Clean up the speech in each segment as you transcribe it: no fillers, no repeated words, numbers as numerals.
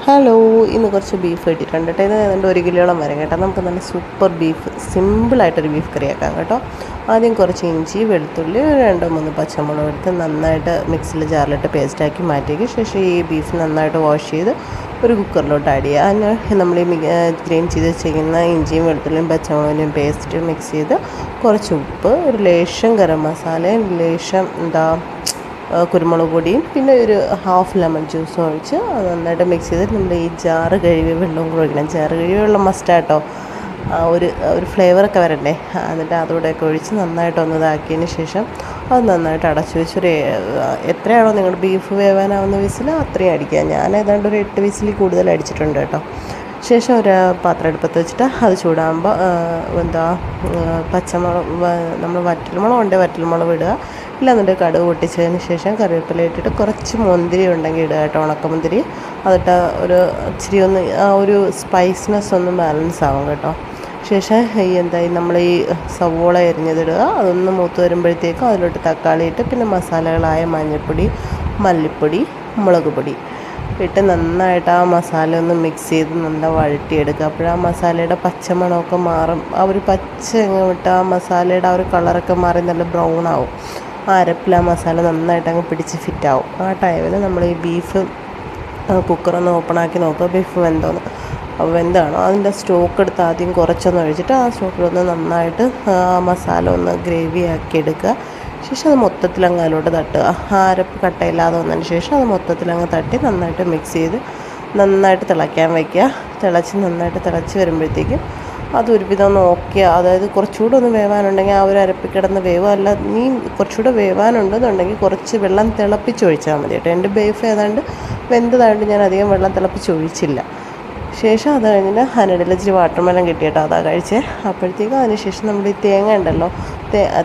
Hello, ഇന്ന് കുറച്ച് beef കിട്ടിയിട്ടുണ്ട് കേട്ടോ. ഇത് ഏതാണ്ട് 1 കിലോളം വരും കേട്ടോ. നമുക്ക് നല്ല സൂപ്പർ ബീഫ് സിമ്പിളായിട്ടൊരു ബീഫ് കറിയാക്കാം കേട്ടോ. ആദ്യം കുറച്ച് ഇഞ്ചി, വെളുത്തുള്ളി, 2-3 പച്ചമുളക് എടുത്ത് നന്നായിട്ട് മിക്സിയിൽ ജാറിലിട്ട് പേസ്റ്റാക്കി മാറ്റിയതിന് ശേഷം ഈ ബീഫ് നന്നായിട്ട് വാഷ് ചെയ്ത് ഒരു കുക്കറിലോട്ട് ആഡ് ചെയ്യുക. അതിന് നമ്മൾ ഈ ഗ്രൈൻഡ് ചെയ്ത് ചെയ്യുന്ന ഇഞ്ചിയും വെളുത്തുള്ളിയും പച്ചമുളകിൻ്റെയും പേസ്റ്റ് മിക്സ് ചെയ്ത് കുറച്ച് ഉപ്പ്, ഒരു ലേശം ഗരം മസാലയും ലേശം കുരുമുളക് പൊടിയും പിന്നെ ഒരു ഹാഫ് ലെമൺ ജ്യൂസും ഒഴിച്ച് അത് നന്നായിട്ട് മിക്സ് ചെയ്തിട്ട് നമ്മൾ ഈ ജാറ് കഴുകിയ വെള്ളവും കൂടെ ഒഴിക്കണം. ജാറ് കഴുകിയ വെള്ളം മസ്റ്റാട്ടോ, ഒരു ഫ്ലേവറൊക്കെ വരണ്ടേ. എന്നിട്ട് അതോടെയൊക്കെ ഒഴിച്ച് നന്നായിട്ടൊന്ന് ഇതാക്കിയതിന് ശേഷം അത് നന്നായിട്ട് അടച്ചു വെച്ചൊരു എത്രയാണോ നിങ്ങളുടെ ബീഫ് വേവാനാവുന്ന വിസിൽ അത്രയും അടിക്കുക. ഞാൻ ഏതാണ്ട് ഒരു 8 വിസിൽ കൂടുതൽ അടിച്ചിട്ടുണ്ട് കേട്ടോ. ശേഷം ഒരു പാത്രം അടുപ്പത്ത് വെച്ചിട്ട് അത് ചൂടാകുമ്പോൾ പച്ചമുളക് നമ്മൾ വറ്റൽമുളക് ഇടുക. ഇല്ലാന്നുണ്ടെങ്കിൽ കടുക് പൊട്ടിച്ചതിന് ശേഷം കറിവേപ്പില ഇട്ടിട്ട് കുറച്ച് മുന്തിരി ഉണ്ടെങ്കിൽ ഇടുക കേട്ടോ, ഉണക്കമുന്തിരി. അതിട്ട് ഒരു ഇച്ചിരി ഒന്ന് ഒരു സ്പൈസ്നെസ് ഒന്ന് ബാലൻസ് ആവും കേട്ടോ. ശേഷം നമ്മൾ ഈ സവോള എരിഞ്ഞതിടുക. അതൊന്ന് മൂത്ത് വരുമ്പോഴത്തേക്കും അതിലോട്ട് തക്കാളി ഇട്ട് പിന്നെ മസാലകളായ മഞ്ഞൾപ്പൊടി, മല്ലിപ്പൊടി, മുളക് പൊടി ഇട്ട് നന്നായിട്ട് ആ മസാല ഒന്ന് മിക്സ് ചെയ്ത് നല്ല വഴറ്റിയെടുക്കുക. അപ്പോൾ ആ മസാലയുടെ പച്ചമണമൊക്കെ മാറും. ആ ഒരു പച്ച വിട്ട് ആ മസാലയുടെ ആ ഒരു കളറൊക്കെ മാറി നല്ല ബ്രൗൺ ആവും. ആ അരപ്പിൽ ആ മസാല നന്നായിട്ട് അങ്ങ് പിടിച്ച് ഫിറ്റാവും. ആ ടൈമിൽ നമ്മൾ ഈ ബീഫ് കുക്കറൊന്ന് ഓപ്പണാക്കി നോക്കുക, ബീഫ് വെന്താണോ. അതിൻ്റെ സ്റ്റോക്ക് എടുത്ത് ആദ്യം കുറച്ചൊന്ന് ഒഴിച്ചിട്ട് ആ സ്റ്റോക്കിലൊന്ന് നന്നായിട്ട് ആ മസാല ഒന്ന് ഗ്രേവി ആക്കി എടുക്കുക. ശേഷം അത് മൊത്തത്തിലങ്ങ് അതിലോട്ട് തട്ടുക. ആ അരപ്പ് കട്ടയില്ലാതെ വന്നതിന് ശേഷം അത് മൊത്തത്തിലങ്ങ് തട്ടി നന്നായിട്ട് മിക്സ് ചെയ്ത് നന്നായിട്ട് തിളയ്ക്കാൻ വയ്ക്കുക. നന്നായിട്ട് തിളച്ച് വരുമ്പോഴത്തേക്കും അതൊരുവിധം ഒന്ന് ഓക്കെ, അതായത് കുറച്ചുകൂടെ ഒന്ന് വേവാനുണ്ടെങ്കിൽ ആ ഒരു അരപ്പിൽ കിടന്ന് വേവ്, അല്ല നീ കുറച്ചുകൂടെ വേവാനുണ്ടെന്നുണ്ടെങ്കിൽ കുറച്ച് വെള്ളം തിളപ്പിച്ചൊഴിച്ചാൽ മതി കേട്ടോ. എൻ്റെ ബീഫ് ഏതാണ്ട് വെന്തതായതുകൊണ്ട് ഞാൻ അധികം വെള്ളം തിളപ്പിച്ചൊഴിച്ചില്ല. ശേഷം അത് കഴിഞ്ഞിട്ട് അതിനിടയിൽ ഇച്ചിരി വാട്ടർമെലൺ കിട്ടിയിട്ടോ, അതാ കഴിച്ചേ. അപ്പോഴത്തേക്കും അതിന് ശേഷം നമ്മൾ ഈ തേങ്ങ ഉണ്ടല്ലോ,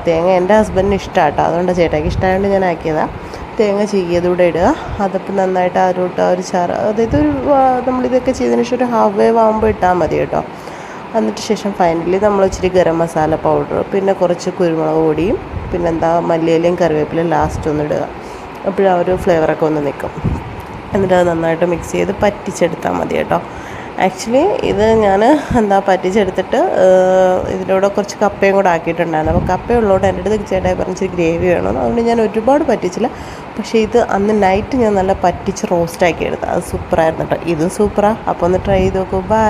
തേങ്ങ എൻ്റെ ഹസ്ബൻഡിന് ഇഷ്ടമാട്ടോ, അതുകൊണ്ട് ചേട്ടായിക്ക് ഇഷ്ടമായതുകൊണ്ട് ഞാൻ ആക്കിയതാണ്. തേങ്ങ ചീകിയതൂടെ ഇടുക. അതപ്പോൾ നന്നായിട്ട് അതിലോട്ട് ഒരു ചാറ്, അതായത് നമ്മളിതൊക്കെ ചെയ്തതിന് ശേഷം ഒരു ഹാഫ് വേവ് ആകുമ്പോൾ ഇട്ടാൽ മതി കേട്ടോ. എന്നിട്ട് ശേഷം ഫൈനലി നമ്മൾ ഇച്ചിരി ഗരം മസാല പൗഡർ, പിന്നെ കുറച്ച് കുരുമുളക് പൊടിയും മല്ലിയിലയും കറിവേപ്പിലയും ലാസ്റ്റ് ഒന്ന് ഇടുക. അപ്പോഴാ ഒരു ഫ്ലേവറൊക്കെ ഒന്ന് നിൽക്കും. എന്നിട്ട് അത് നന്നായിട്ട് മിക്സ് ചെയ്ത് പറ്റിച്ചെടുത്താൽ മതി കേട്ടോ. ആക്ച്വലി ഇത് ഞാൻ പറ്റിച്ചെടുത്തിട്ട് ഇതിലൂടെ കുറച്ച് കപ്പയും കൂടെ ആക്കിയിട്ടുണ്ടായിരുന്നു. അപ്പോൾ കപ്പ ഉള്ളതുകൊണ്ട് എൻ്റെ അടുത്ത് ചേട്ടായി പറഞ്ഞിട്ട് ഗ്രേവി വേണമെന്ന്, അതുകൊണ്ട് ഞാൻ ഒരുപാട് പറ്റിച്ചില്ല. പക്ഷേ ഇത് അന്ന് നൈറ്റ് ഞാൻ നല്ല പറ്റിച്ച് റോസ്റ്റാക്കി എടുത്തത്. അത് സൂപ്പറായിരുന്നു കേട്ടോ. ഇതും സൂപ്പറാണ്. അപ്പോൾ ഒന്ന് ട്രൈ ചെയ്ത് നോക്കൂ. ബൈ.